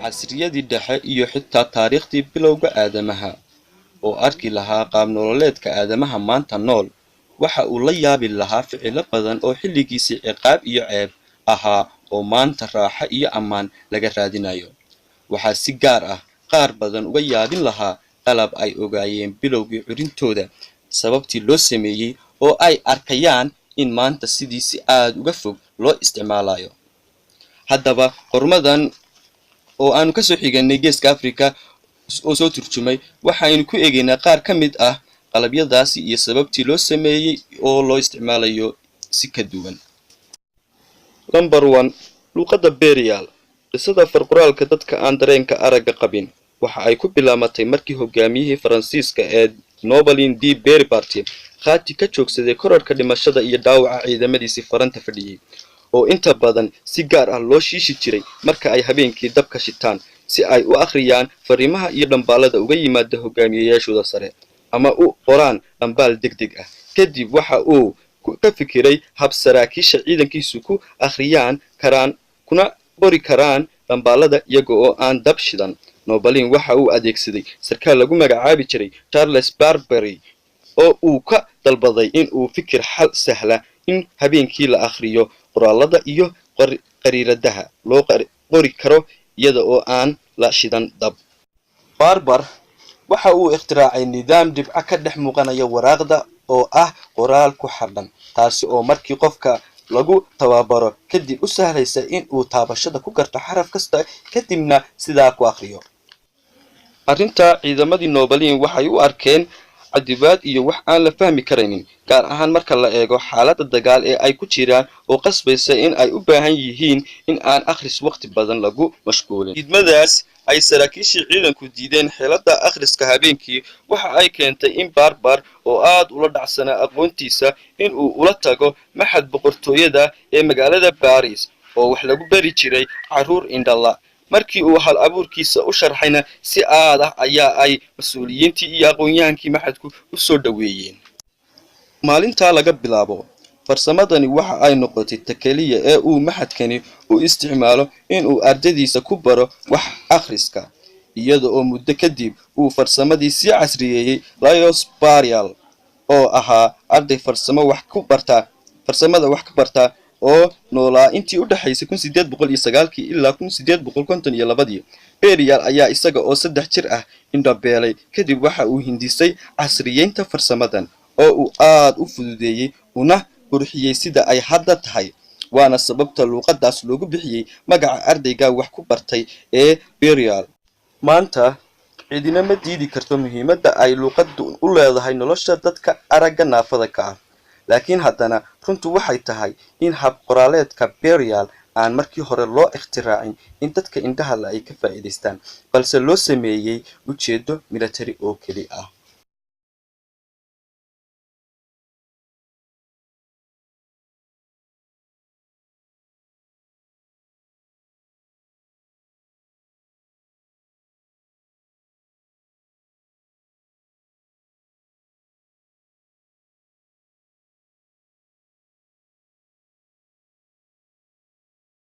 casriyadii dhexe iyo xitaa taariikhdii bilowga aadamaha oo arki lahaa qaab nololeedka aadamaha maanta nool waxa uu la yaabi lahaa ficilo badan oo xilligiisii ciqaab iyo ceeb ahaa oo maanta raaxo iyo ammaan laga raadinayo. waxaa si gaar ah qaar badan uga yaabin lahaa qalab ay ogaayeen bilowgii curintooda sababtii loo sameeyey oo ay arkayaan in maanta sidiisi aad uga fog loo isticmaalayo. haddaba qormadan oo aanu ka soo xiganay geeska Afrika oo soo turjumay waxaynu ku eegaynaa qaar ka mid ah qalabyadaasi iyo sababtii loo sameeyey oo loo isticmaalayo si ka duwan. Number 1 luqadda Berial. qisada farqoraalka dadka aan dareenka aragga qabin waxa ay ku bilaamatay markii hogaamiyihii Faransiiska ee Nobelin D. Bonaparte qaati ka joogsaday kororka dhimashada iyo dhaawaca ciidamadiisii faranta fadhiyay oo inta badan si gaar ah loo shiishi jiray marka ay habeenkii dabka shitaan si ay u akhriyaan fariimaha iyo dhambaalada uga yimaada hogaamiyeyaashooda sare ama u qoraan dhambaal degdeg ah. kadib waxa uu ka fikiray hab saraakiisha ciidankiisu ku akhriyaan karaan kuna qori karaan dhambaalada iyaga oo aan dab shidan. Nobelin waxa uu adeegsaday sarkaal lagu magacaabi jiray Charles Barbary oo uu ka dalbaday in uu fikir xal sahla in habeenkii la akhriyo qoraalada iyo qariiradaha loo qori karo iyada oo aan la shidan dab. Barbar waxa uu ikhtiraacay nidaam dhibco ka dhex muuqanaya waraaqda oo ah qoraal ku xardhan taasi oo markii qofka lagu tababaro kadib u sahlaysa in uu taabashada ku garto xaraf kasta kadibna sidaa ku akhriyo. arrinta ciidamadii Nobelin waxay u arkeen cadibaad iyo wax aan la fahmi karaynin gaar ahaan marka la eego xaaladda dagaal ee ay ku jiraan oo qasbaysa in ay u baahan yihiin in aan akhris waqti badan lagu mashquulin. khidmadaas ay saraakiishii ciidanku diideen xeeladda akhriska habeenkii waxa ay keentay in Barbar oo aad ula dhacsanaa aqoontiisa in uu ula tago maxad boqortooyada ee magaalada Paris oo wax lagu bari jiray caruur indhala. markii uu hal abuurkiisa u sharxayna si aad ah ayaa ay mas'uuliyiintii iyo aqoon-yahankii maxadku u soo dhaweeyeen. maalinta laga bilaabo farsamadani waxa ay noqotay takaliya ee uu maxadkani u isticmaalo in uu ardaydiisa ku baro wax akhriska iyada oo muddo kadib uu farsamadii si casriyeeyay. Laios Berial oo ahaa arday farsamada wax ka barta oo noolaa intii u dhaxaysay 1809 ilaa 1852. Berial ayaa isaga oo 3 jir ah indhabeelay kadib waxa uu hindisay casriyeynta farsamadan oo uu aad u fududeeyay una qurxiyay sida ay hadda tahay waana sababta luqadaas loogu bixiyay magaca ardayga wax ku bartay ee Berial. maanta cidina ma diidi karto muhiimadda ay luqaddu u leedahay nolosha dadka aragga naafada ka ah. laakiin haddana runtu waxay tahay in hab qoraaleedka Berial aan markii hore loo ikhtiraacin in dadka indhaha la ay ka faa'iideystaan balse loo sameeyay ujeedo military oo keli ah.